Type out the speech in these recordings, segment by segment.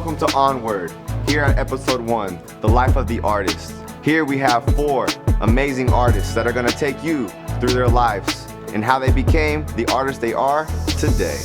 Welcome to Onward, here at episode 1, The Life of the Artist. Here we have 4 amazing artists that are going to take you through their lives and how they became the artists they are today.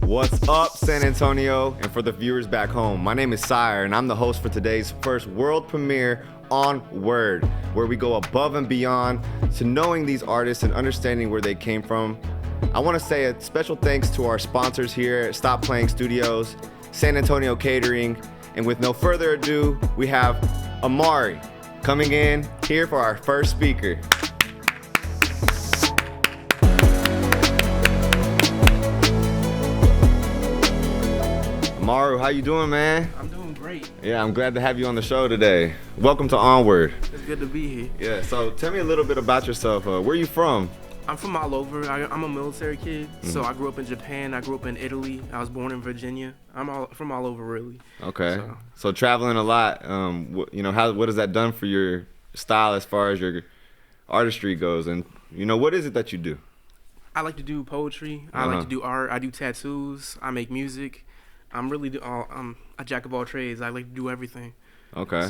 What's up, San Antonio, and for the viewers back home, my name is Sire, and I'm the host for today's first world premiere Onward, where we go above and beyond to knowing these artists and understanding where they came from. I want to say a special thanks to our sponsors here at Stop Playing Studios, San Antonio Catering, and with no further ado, we have Amari coming in here for our first speaker. Maru, how you doing, man? I'm doing great. Yeah, I'm glad to have you on the show today. Welcome to Onward. It's good to be here. Yeah, so tell me a little bit about yourself. Where are you from? I'm from all over. I'm a military kid, so I grew up in Japan. I grew up in Italy. I was born in Virginia. I'm from all over, really. Okay. So traveling a lot. What has that done for your style as far as your artistry goes? And what is it that you do? I like to do poetry. I like to do art. I do tattoos. I make music. I'm a jack of all trades. I like to do everything. Okay.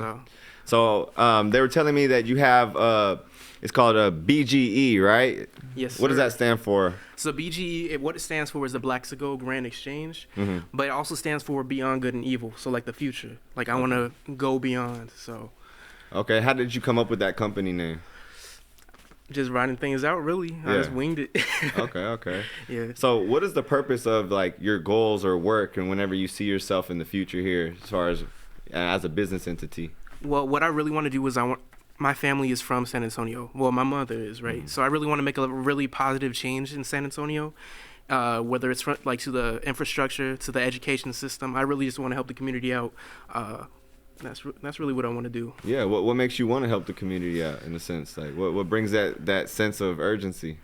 So they were telling me that you have it's called a BGE, right? Yes, sir. What does that stand for? So BGE, what it stands for is the Black-Sigo Grand Exchange, but it also stands for Beyond Good and Evil. So like the future. Like I want to go beyond. So. Okay. How did you come up with that company name? Just writing things out, really. I just winged it. Okay. Yeah. So what is the purpose of like your goals or work and whenever you see yourself in the future here as far as a business entity? Well, what I really want to do is my family is from San Antonio. Well, my mother is, right? So I really want to make a really positive change in San Antonio, whether it's to the infrastructure, to the education system. I really just want to help the community out. That's really what I want to do. Yeah, what makes you want to help the community out in a sense? Like what brings that sense of urgency?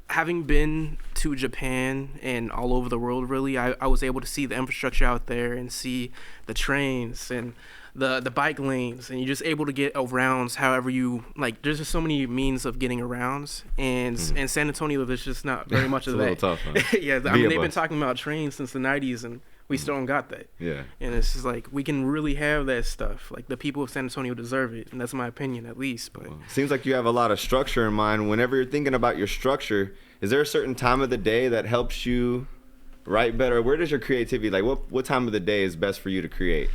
Having been to Japan and all over the world, really, I was able to see the infrastructure out there and see the trains and the bike lanes, and you're just able to get around however you like. There's just so many means of getting around, and in San Antonio, there's just not very much of that. It's a little tough, huh? Yeah, they've been talking about trains since the 90s, and we still don't got that. Yeah. And it's just like, we can really have that stuff. Like, the people of San Antonio deserve it, and that's my opinion, at least. But seems like you have a lot of structure in mind. Whenever you're thinking about your structure, is there a certain time of the day that helps you write better? Where does your creativity, like what time of the day is best for you to create?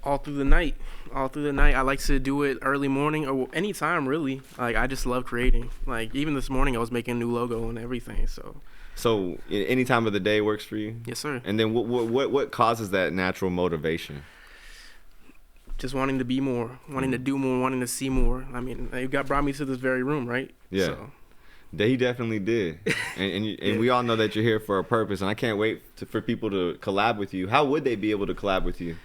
All through the night. I like to do it early morning or any time, really. Like, I just love creating. Like, even this morning, I was making a new logo and everything, So any time of the day works for you? Yes, sir. And then what causes that natural motivation? Just wanting to be more, wanting to do more, wanting to see more. I mean, you brought me to this very room, right? Yeah. So. He definitely did. And we all know that you're here for a purpose, and I can't wait for people to collab with you. How would they be able to collab with you?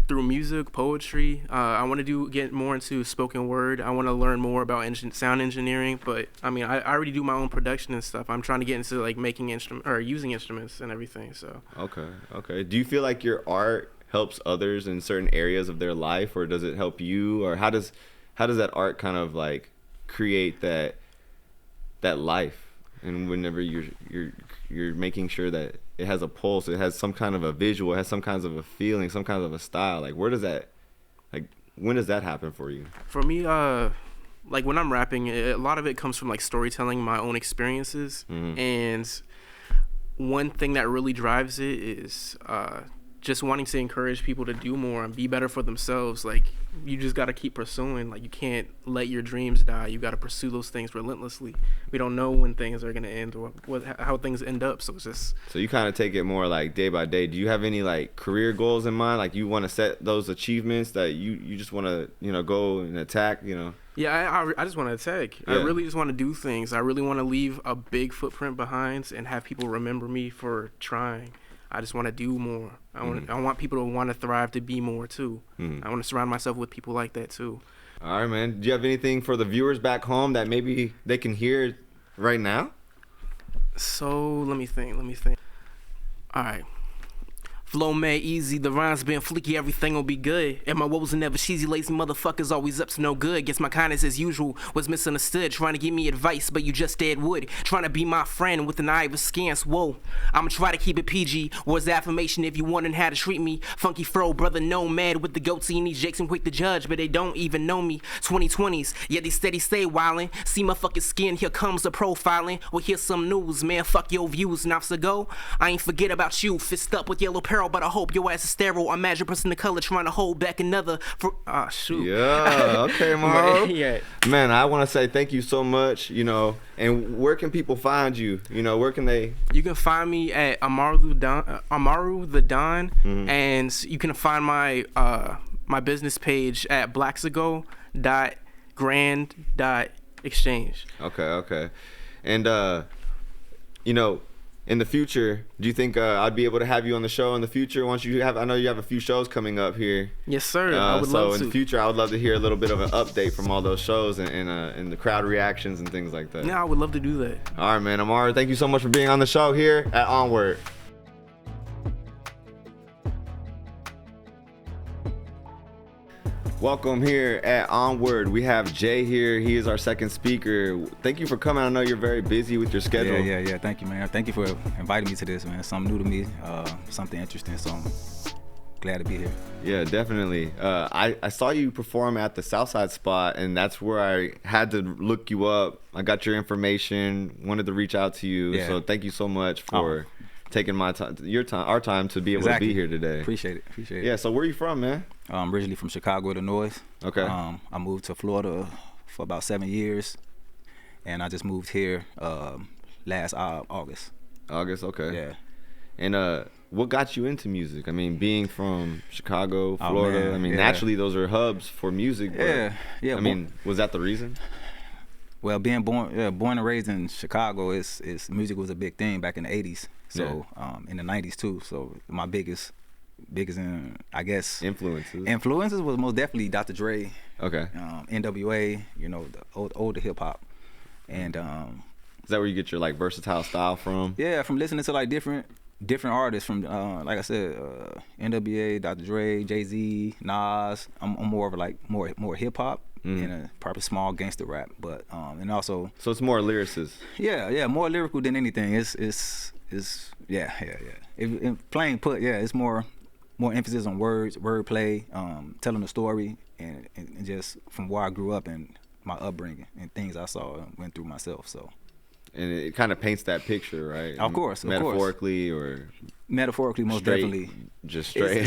Through music, poetry. I want to get more into spoken word. I want to learn more about sound engineering. But I mean, I already do my own production and stuff. I'm trying to get into like making using instruments and everything. So. Okay. Do you feel like your art helps others in certain areas of their life, or does it help you, or how does that art kind of like create that life? And whenever you're making sure that it has a pulse, it has some kind of a visual, it has some kinds of a feeling, some kind of a style. Like when does that happen for you? For me, like when I'm rapping, a lot of it comes from like storytelling, my own experiences, and one thing that really drives it is just wanting to encourage people to do more and be better for themselves. Like, you just got to keep pursuing. Like, you can't let your dreams die. You got to pursue those things relentlessly. We don't know when things are going to end or how things end up. So it's just. So you kind of take it more like day by day. Do you have any like career goals in mind? Like, you want to set those achievements that you just want to, go and attack, Yeah, I just want to attack. Yeah. I really just want to do things. I really want to leave a big footprint behind and have people remember me for trying. I just want to do more. I want people to want to thrive, to be more too. I want to surround myself with people like that too. All right, man. Do you have anything for the viewers back home that maybe they can hear right now? So let me think. All right. Flow mad easy, the rhymes been fleeky, everything will be good. And my woes are never cheesy, lazy motherfuckers always up to no good. Guess my kindness as usual was misunderstood. Trying to give me advice, but you just dead wood. Trying to be my friend with an eye of askance. Whoa, I'ma try to keep it PG. Words of affirmation if you wondering how to treat me. Funky fro, brother nomad with the goatee and these jakes and quick to judge, but they don't even know me. 2020s, yeah they steady stay wildin'. See my fucking skin, here comes the profiling. Well here's some news, man, fuck your views. Now to go, I ain't forget about you. Fist up with yellow peril, but I hope your ass is sterile. Imagine a person of color trying to hold back another for shoot. Yeah, okay, Maro. Yeah. Man, I want to say thank you so much, and where can people find you? Where can they? You can find me at Amaru the Don, and you can find my my business page at blacksago.grand.exchange. Okay. And in the future, do you think I'd be able to have you on the show in the future once you have? I know you have a few shows coming up here. Yes, sir. I would love to. So in the future, I would love to hear a little bit of an update from all those shows and the crowd reactions and things like that. Yeah, I would love to do that. All right, man. Amar, thank you so much for being on the show here at Onward. Welcome here at Onward. We have Jay here. He is our second speaker. Thank you for coming. I know you're very busy with your schedule. Yeah. Thank you, man. Thank you for inviting me to this, man. Something new to me, something interesting. So I'm glad to be here. Yeah, definitely. I saw you perform at the Southside spot, and that's where I had to look you up. I got your information, wanted to reach out to you. Yeah. So thank you so much for taking my time, our time to be able to be here today. Appreciate it. Yeah. So where are you from, man? I'm originally from Chicago, Illinois. Okay. I moved to Florida for about 7 years, and I just moved here last August. August, okay. Yeah. And what got you into music? I mean, being from Chicago, Florida, naturally those are hubs for music. Yeah. I mean, was that the reason? Well, being born and raised in Chicago, music was a big thing back in the 80s. So in the 90s too. So my biggest I guess influences was most definitely Dr. Dre. Okay. NWA, the older hip hop. And is that where you get your like versatile style from? Yeah, from listening to like different artists from like I said, NWA, Dr. Dre, Jay-Z, Nas. I'm more of like more hip hop and a probably small gangster rap, but and also. So it's more lyricist. Yeah, more lyrical than anything. It's plain put, it's more emphasis on words, wordplay, telling a story, and just from where I grew up and my upbringing and things I saw and went through myself. So. And it kind of paints that picture, right? Of course. Metaphorically, most straight, definitely. Just straight,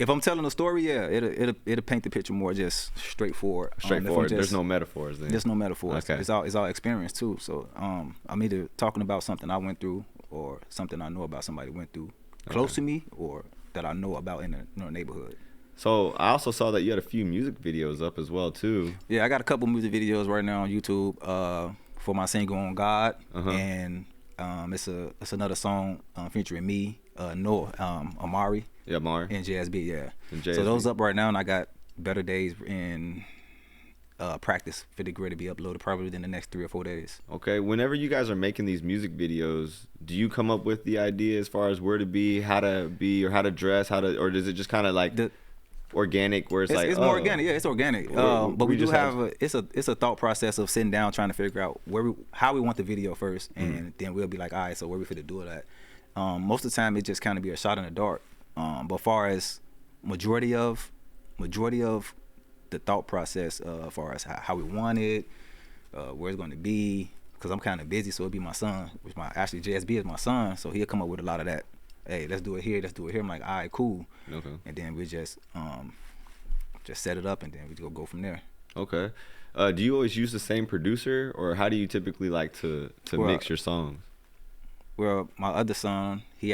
if I'm telling a story, it'll paint the picture more just straightforward. There's no metaphors then. There's no metaphors. Okay. It's all experience too. So I'm either talking about something I went through or something I know about somebody went through close to me or that I know about in the neighborhood. So I also saw that you had a few music videos up as well too. Yeah, I got a couple music videos right now on YouTube for my single On God, and it's another song featuring me, Amari. Yeah, Amari. And JSB, yeah. So those up right now, and I got Better Days in practice for the grid to be uploaded probably within the next 3 or 4 days. Okay, whenever you guys are making these music videos, do you come up with the idea as far as where to be, how to be, or how to dress, or does it just kind of like organic where it's more organic? Yeah, it's organic. But we do have it's a thought process of sitting down trying to figure out how we want the video first, and then we'll be like, all right, so where we fit to do that. Most of the time it just kind of be a shot in the dark. But far as majority of the thought process, as far as how we want it, where it's going to be, because I'm kind of busy, so it'll be my son, which actually JSB is my son, so he'll come up with a lot of that. Hey, let's do it here. I'm like, all right, cool. Okay. And then we just set it up, and then we go from there. Okay. Do you always use the same producer, or how do you typically like to mix your songs? Well, my other son, he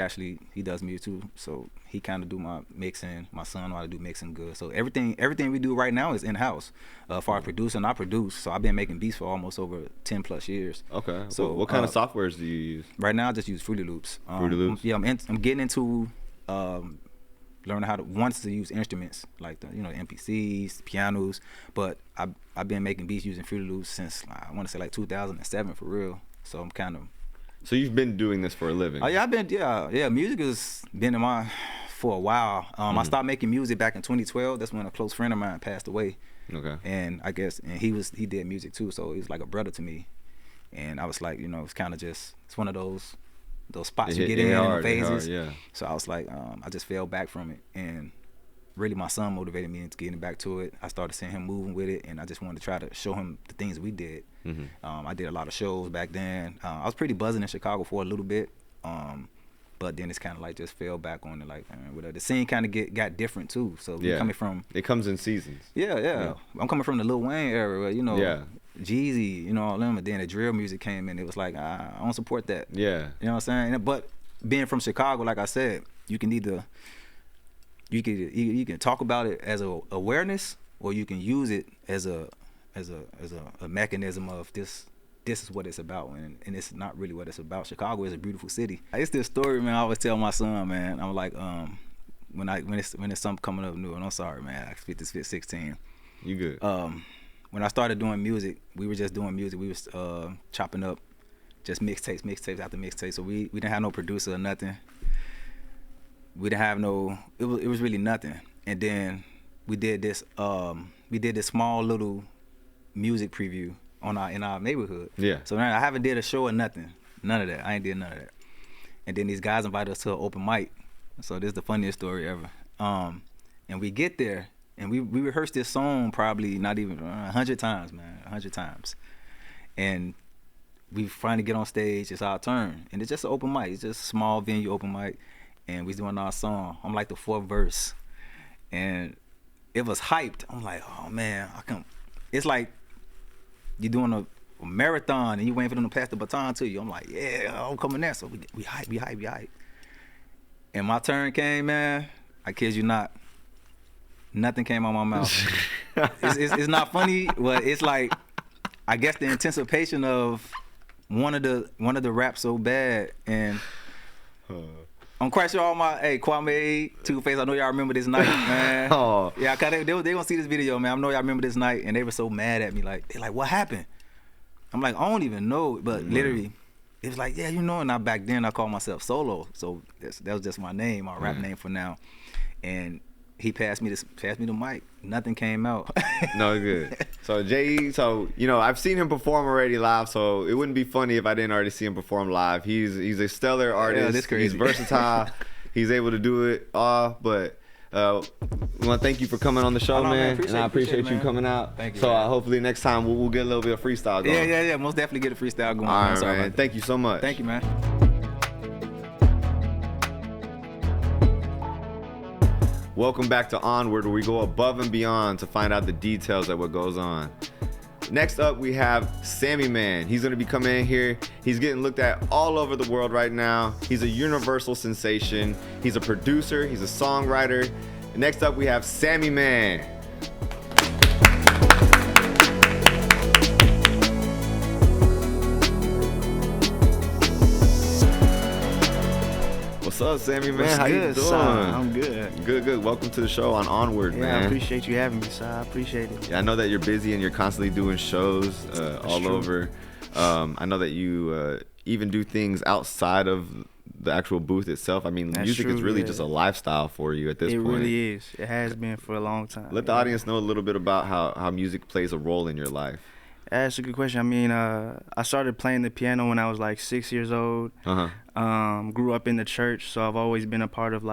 does music too, so he kind of do my mixing. My son know how to do mixing good. So everything we do right now is in house. For our producing, I produce. So I've been making beats for almost over 10+ years. Okay. So what kind of softwares do you use? Right now, I just use Fruity Loops. Fruity Loops. Yeah, I'm getting into learning how to use instruments like the MPCs, pianos. But I've been making beats using Fruity Loops since I want to say like 2007 for real. So I'm kind of. So you've been doing this for a living? Oh yeah. Music has been in my for a while. I started making music back in 2012. That's when a close friend of mine passed away. Okay. And I guess he did music too, so he was like a brother to me. And I was like, it's kind of just it's one of those spots you get in phases. Yeah. So I was like, I just fell back from it, and really my son motivated me into getting back to it. I started seeing him moving with it, and I just wanted to try to show him the things we did. I did a lot of shows back then. I was pretty buzzing in Chicago for a little bit, but then it's kind of like just fell back on it. Like whatever. The scene kind of got different too. So coming from it comes in seasons. Yeah. I'm coming from the Lil Wayne era, where Jeezy, all them, and then the drill music came in. It was like I don't support that. Yeah. You know what I'm saying? But being from Chicago, like I said, you can talk about it as a awareness, or you can use it as a mechanism of this is what it's about, and it's not really what it's about. Chicago is a beautiful city. It's this story, man, I always tell my son, man. I'm like, when it's something coming up new, and I'm sorry, man, I fit 16. You good. When I started doing music, we were just doing music. We was chopping up just mixtapes after mixtapes. So we didn't have no producer or nothing. We didn't have no. It was really nothing. And then we did this small little music preview in our neighborhood. Yeah. So now I haven't did a show or nothing. None of that. I ain't did none of that. And then these guys invited us to an open mic. So this is the funniest story ever. And we get there, and we rehearsed this song probably not even 100 times, man, 100 times. And we finally get on stage. It's our turn, and it's just an open mic. It's just a small venue open mic, and we doing our song. I'm like the 4th verse, and it was hyped. I'm like, oh man, it's like you're doing a marathon and you waiting for them to pass the baton to you. I'm like, yeah, I'm coming there. So we hype. And my turn came, man. I kid you not. Nothing came out my mouth. It's not funny, but it's like, I guess the anticipation of one of the raps so bad, and I'm quite sure all my Kwame, Two-Face, I know y'all remember this night, man. Oh. Yeah, cause they gonna see this video, man. I know y'all remember this night, and they were so mad at me, they're like, what happened? I'm like, I don't even know, but literally, it was like, yeah, and back then I called myself Solo, so that was just my name, my rap name for now, and he passed me the mic. Nothing came out. No, good. So J.E., I've seen him perform already live, so it wouldn't be funny if I didn't already see him perform live. He's a stellar artist. Yeah, that's crazy. He's versatile. He's able to do it all. But we want to thank you for coming on the show, man. And I appreciate you coming out. Thank you. So hopefully next time we'll get a little bit of freestyle going. Yeah. Most definitely get a freestyle going. All right, man. Thank you so much. Thank you, man. Welcome back to Onward, where we go above and beyond to find out the details of what goes on. Next up, we have Sammy Man. He's going to be coming in here. He's getting looked at all over the world right now. He's a universal sensation. He's a producer. He's a songwriter. Next up, we have Sammy Man. What's up, Sammy, man? What's How good, you doing? Si? I'm good. Good. Welcome to the show on Onward, Yeah, man. I appreciate you having me, Si. I appreciate it. Yeah, I know that you're busy and you're constantly doing shows all true. over. I know that you even do things outside of the actual booth itself. I mean, That's music is true, really yeah. just a lifestyle for you at this It point. really is. It has been for a long time. Let the audience know a little bit about how music plays a role in your life. That's a good question. I mean, I started playing the piano when I was like 6 years old. Grew up in the church, so I've always been a part of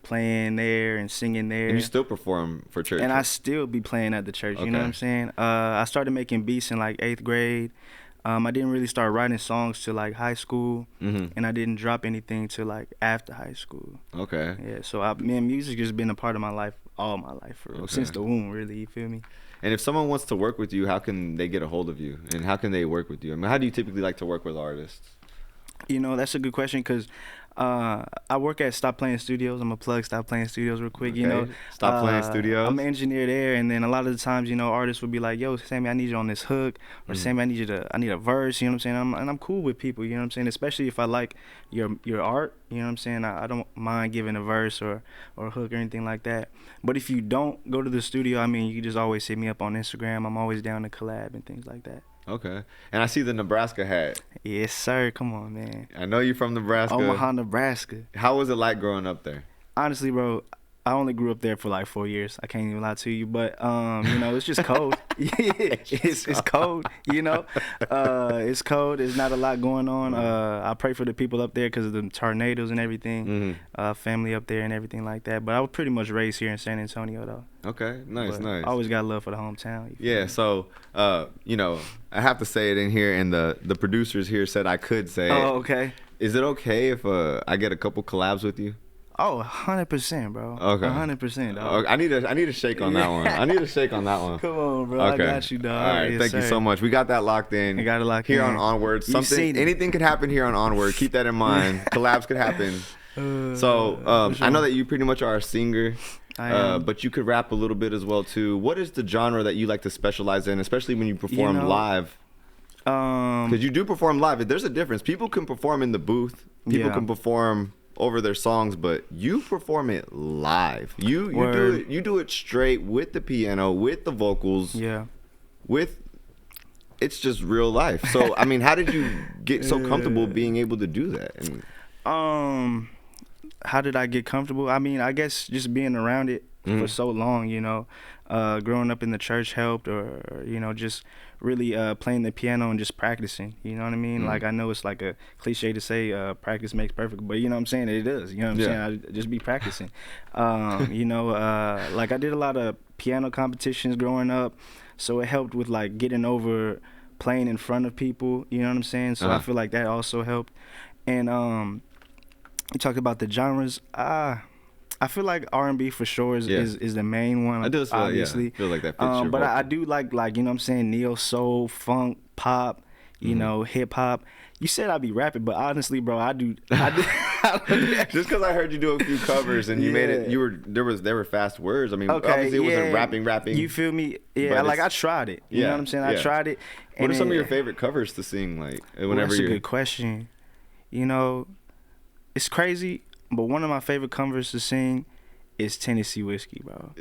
playing there and singing there. And you still perform for church. And I still be playing at the church, you know what I'm saying? I started making beats in 8th grade. I didn't really start writing songs till high school, and I didn't drop anything till after high school. Okay. Yeah, so music has been a part of my life all my life, for real, since the womb, really. You feel me? And if someone wants to work with you, how can they get a hold of you? And how can they work with you? I mean, how do you typically like to work with artists? You know, that's a good question because I work at Stop Playing Studios. I'm a plug Stop Playing Studios real quick. Okay. You know, Stop Playing Studios. I'm an engineer there, and then a lot of the times, you know, artists will be like, "Yo, Sammy, I need you on this hook," or "Sammy, I need a verse." You know what I'm saying? And I'm cool with people. You know what I'm saying? Especially if I like your art. You know what I'm saying? I don't mind giving a verse or a hook or anything like that. But if you don't go to the studio, I mean, you can just always hit me up on Instagram. I'm always down to collab and things like that. Okay. And I see the Nebraska hat. Yes, sir. Come on, man. I know you're from Nebraska. Omaha, Nebraska. How was it like growing up there? Honestly, bro, I only grew up there for like 4 years. I can't even lie to you, but you know, it's just cold. It's cold. You know, it's cold. There's not a lot going on. I pray for the people up there because of the tornadoes and everything. Family up there and everything like that. But I was pretty much raised here in San Antonio, though. Okay, nice. I always got love for the hometown. Yeah, so you know, I have to say it in here, and the producers here said I could say it. Oh, okay. Is it okay if I get a couple collabs with you? Oh, 100%, bro. Okay. 100%, dog. I need a shake on that one. I need a shake on that one. Come on, bro. Okay. I got you, dog. All right, Yes, thank you sir. so much. We got that locked in. I got it locked here in. on Onward. You seen it. Anything could happen here on Onward. Keep that in mind. Collabs could happen. So sure. I know that you pretty much are a singer. I am. But you could rap a little bit as well too. What is the genre that you like to specialize in, especially when you perform live? Because you do perform live. There's a difference. People can perform in the booth. People can perform over their songs, but you perform it live. You do it straight with the piano, with the vocals. Yeah. It's just real life. So I mean, how did you get so comfortable being able to do that? How did I get comfortable? I mean, I guess just being around it for so long, you know, growing up in the church helped, or you know, just really playing the piano and just practicing. You know what I mean? Like, I know it's like a cliche to say practice makes perfect, but you know what I'm saying? It does. You know what I'm saying? I just be practicing. You know, like I did a lot of piano competitions growing up, so it helped with like getting over playing in front of people. You know what I'm saying? So I feel like that also helped. And you talked about the genres. I feel like R&B for sure is the main one. I do feel obviously. Feel like that fits your but vocal. I do like you know what I'm saying, neo soul, funk, pop, you know, hip hop. You said I'd be rapping, but honestly, bro, I do. Just because I heard you do a few covers and you made it, there were fast words. I mean, obviously it wasn't rapping. You feel me? Yeah, like I tried it. You know what I'm saying? I tried it. What are some of your favorite covers to sing? Like whenever that's a good question. You know, it's crazy, but one of my favorite covers to sing is Tennessee Whiskey, bro.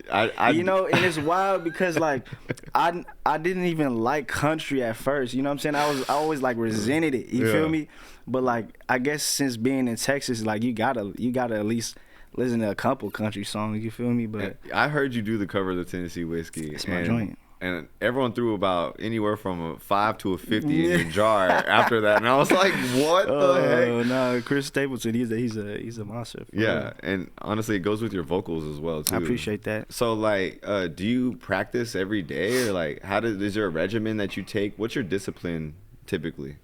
You know, and it's wild because like I didn't even like country at first. You know what I'm saying? I always like resented it. You feel me? But like I guess since being in Texas, like you gotta at least listen to a couple country songs. You feel me? But I heard you do the cover of the Tennessee Whiskey. It's my joint. And everyone threw about anywhere from a 5 to a 50 in your jar after that, and I was like, "What the heck?" Oh no, Chris Stapleton, he's a monster. Yeah, and honestly, it goes with your vocals as well too. I appreciate that. So, like, do you practice every day, or like, is there a regimen that you take? What's your discipline typically?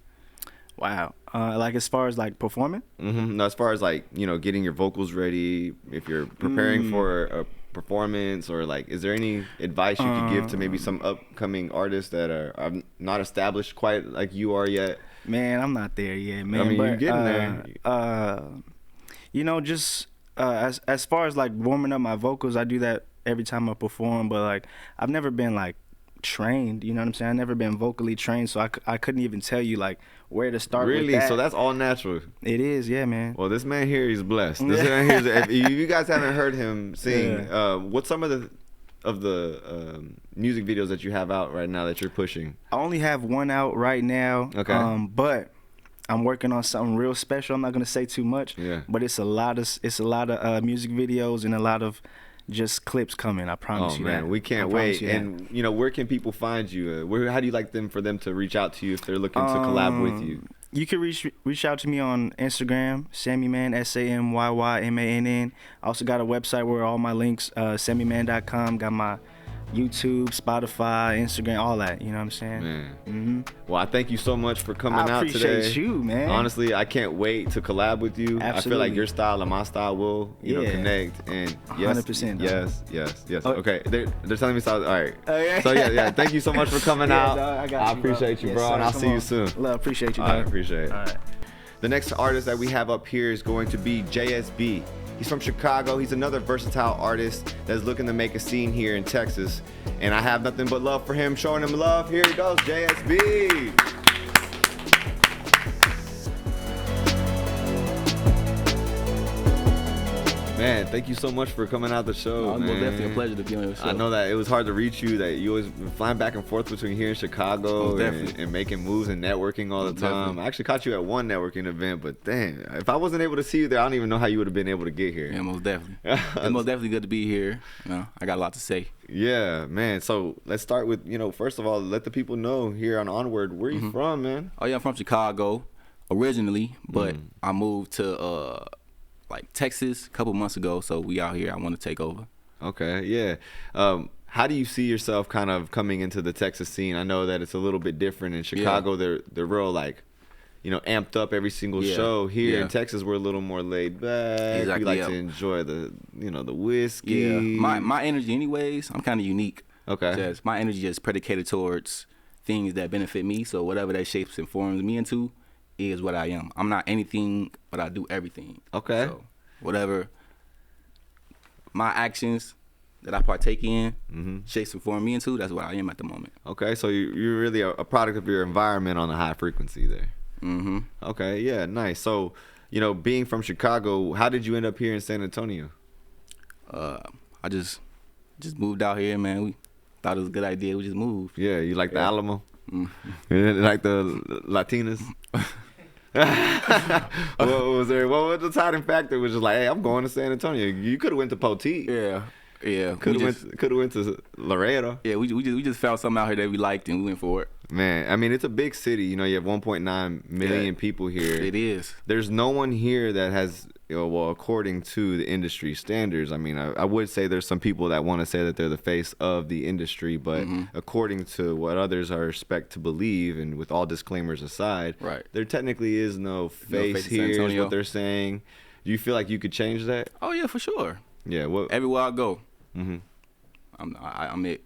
Wow, like as far as like performing? No, as far as like getting your vocals ready, if you're preparing for a performance, or like, is there any advice you could give to maybe some upcoming artists that are not established quite like you are yet? Man, I'm not there yet, man. I mean, but, you're getting there. You know, just as far as like warming up my vocals, I do that every time I perform. But like, I've never been like trained. You know what I'm saying? I've never been vocally trained, so I couldn't even tell you like where to start. Really? With that. So that's all natural. It is, yeah, man. Well, this man here, he's blessed. This man here, if you guys haven't heard him sing, what's some of the music videos that you have out right now that you're pushing? I only have one out right now. Okay. But I'm working on something real special. I'm not gonna say too much. Yeah. But it's a lot of music videos and a lot of just clips coming. I promise you that. We can't wait. And where can people find you? How do you like for them to reach out to you if they're looking to collab with you? You can reach out to me on Instagram, SammyMan, SammyMann. I also got a website where all my links, SammyMan.com. Got my YouTube, Spotify, Instagram, all that. You know what I'm saying? Man. Well, I thank you so much for coming out today. I appreciate you, man. Honestly, I can't wait to collab with you. Absolutely. I feel like your style and my style will, connect. And yes, 100%. Yes. Okay, they're telling me so. All right. Okay. So yeah. Thank you so much for coming out. Dog, I got you, appreciate you, bro, yes, and I'll see you soon. Appreciate you, All right, dog. appreciate it. All right. The next artist that we have up here is going to be JSB. He's from Chicago. He's another versatile artist that's looking to make a scene here in Texas. And I have nothing but love for him, showing him love. Here he goes, JSB. Man, thank you so much for coming out the show, It's man. definitely a pleasure to be on your show. I know that it was hard to reach you, that you always been flying back and forth between here and Chicago and making moves and networking all the time. Definitely. I actually caught you at one networking event, but damn, if I wasn't able to see you there, I don't even know how you would have been able to get here. Yeah, most definitely. It's most definitely good to be here. You know, I got a lot to say. Yeah, man. So let's start with, first of all, let the people know here on Onward, where you from, man? Oh yeah, I'm from Chicago originally, but I moved to Texas a couple months ago, so we out here. I want to take over. Okay, yeah. How do you see yourself kind of coming into the Texas scene? I know that it's a little bit different in Chicago. Yeah. They're real amped up every single show. Here in Texas, we're a little more laid back. Exactly, We like to enjoy the whiskey. Yeah, my energy, anyways. I'm kind of unique. Okay. Just, my energy is predicated towards things that benefit me. So whatever that shapes and forms me into is what I am. I'm not anything, but I do everything. Okay. So whatever my actions that I partake in shapes and form me into, that's what I am at the moment. Okay, so you're really a product of your environment on a high frequency there. Mm-hmm. Okay, yeah, nice. So, being from Chicago, how did you end up here in San Antonio? I just moved out here, man. We thought it was a good idea. We just moved. Yeah, you like the Alamo? Mm. You like the Latinas? What was the deciding factor? Was just like, hey, I'm going to San Antonio. You could have went to Poteet. Yeah. Could have went to Laredo. Yeah, we just found something out here that we liked and we went for it. Man, I mean, it's a big city. You have 1.9 million people here. It is. There's no one here that has, according to the industry standards. I mean, I would say there's some people that want to say that they're the face of the industry, but according to what others are expect to believe, and with all disclaimers aside, Right. there technically is no face face in San here, is Antonio. what they're saying. Do you feel like you could change that? Oh yeah, for sure. Yeah. What? Everywhere I go, Mm-hmm. I'm it.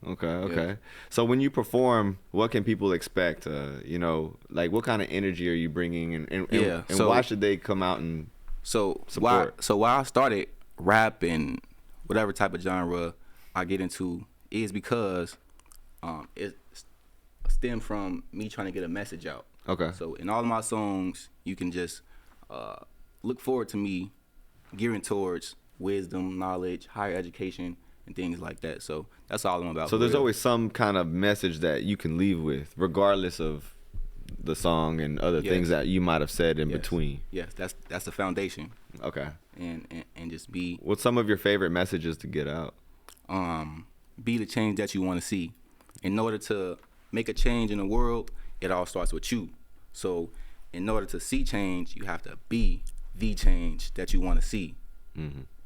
Okay. So when you perform, what can people expect? What kind of energy are you bringing, and so- why should they come out and So support? why I started rap and whatever type of genre I get into is because it stemmed from me trying to get a message out. Okay. So in all of my songs, you can just look forward to me gearing towards wisdom, knowledge, higher education, and things like that. So that's all I'm about. So for there's real. always some kind of message that you can leave with, regardless of the song and other things that you might have said in Yes. between. Yes, that's the foundation. Okay. And just be What's some of your favorite messages to get out? be the change that you want to see. In order to make a change in the world, it all starts with you. So in order to see change, you have to be the change that you want to see.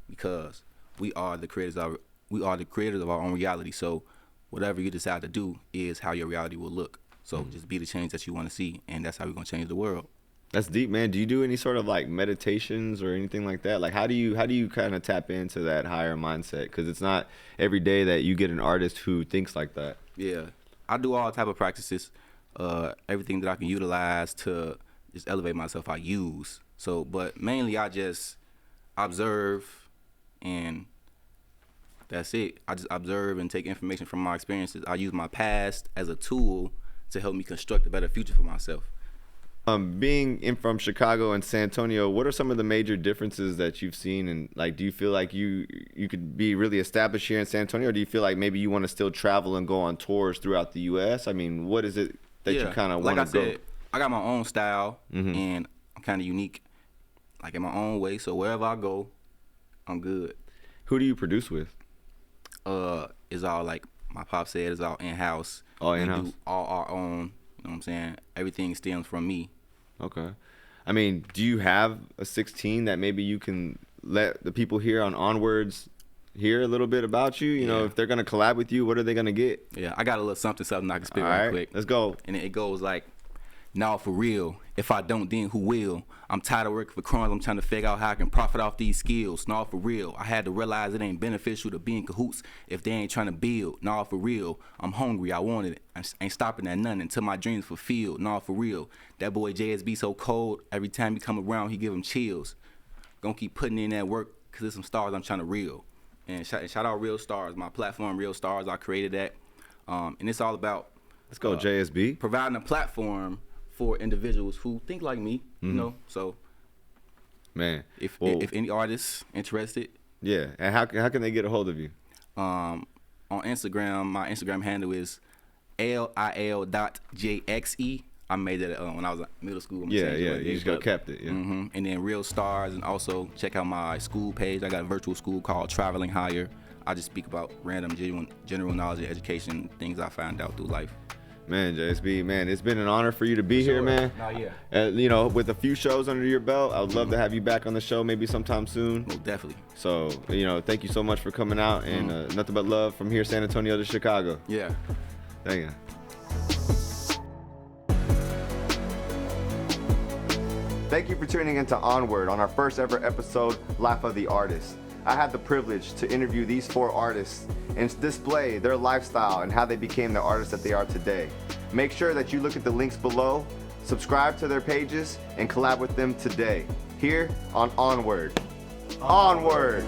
Because we are the creators of our own reality. So whatever you decide to do is how your reality will look. So just be the change that you want to see, and that's how we're gonna change the world. That's deep, man. Do you do any sort of meditations or anything like that? Like, how do you kind of tap into that higher mindset? Because it's not every day that you get an artist who thinks like that. Yeah, I do all type of practices. Everything that I can utilize to just elevate myself, I use. So, but mainly I just observe, and that's it. I just observe and take information from my experiences. I use my past as a tool to help me construct a better future for myself. Being from Chicago and San Antonio, what are some of the major differences that you've seen? And do you feel like you could be really established here in San Antonio, or do you feel like maybe you want to still travel and go on tours throughout the U.S.? I mean, what is it that you kind of want to go? Like I said, I got my own style, and I'm kind of unique, in my own way. So wherever I go, I'm good. Who do you produce with? It's all my pop said, it's all in-house. All We in-house? do all our own, you know what I'm saying? Everything stems from me. Okay. I mean, do you have a 16 that maybe you can let the people here on Onwards hear a little bit about you? You know, if they're going to collab with you, what are they going to get? Yeah, I got a little something I can spit All right right, quick. let's go. And it goes like, Nah, for real. If I don't, then who will? I'm tired of working for crumbs. I'm trying to figure out how I can profit off these skills. Nah, for real. I had to realize it ain't beneficial to be in cahoots if they ain't trying to build. Nah, for real. I'm hungry. I wanted it. I ain't stopping at nothing until my dreams fulfilled. Nah, for real. That boy JSB so cold. Every time he come around, he give him chills. Gonna keep putting in that work because there's some stars I'm trying to reel. And shout out Real Stars, my platform, Real Stars. I created that. And it's all about Let's go, JSB. providing a platform for individuals who think like me, you know. So, Man, if well, any artists interested, yeah. And how can they get a hold of you? on Instagram, my Instagram handle is lil.jxe. I made that when I was in middle school. Yeah. You just kept it. Yeah. And then Real Stars, and also check out my school page. I got a virtual school called Traveling Higher. I just speak about random, general knowledge and education, things I found out through life. Man, JSB, man, it's been an honor for you to be here, man. Nah, yeah. You know, with a few shows under your belt, I would love to have you back on the show maybe sometime soon. Most definitely. So, you know, thank you so much for coming out, and nothing but love from here, San Antonio to Chicago. Yeah. Thank you. Thank you for tuning into Onward on our first ever episode, Life of the Artist. I had the privilege to interview these 4 artists and display their lifestyle and how they became the artists that they are today. Make sure that you look at the links below, subscribe to their pages, and collab with them today, here on Onward. Onward!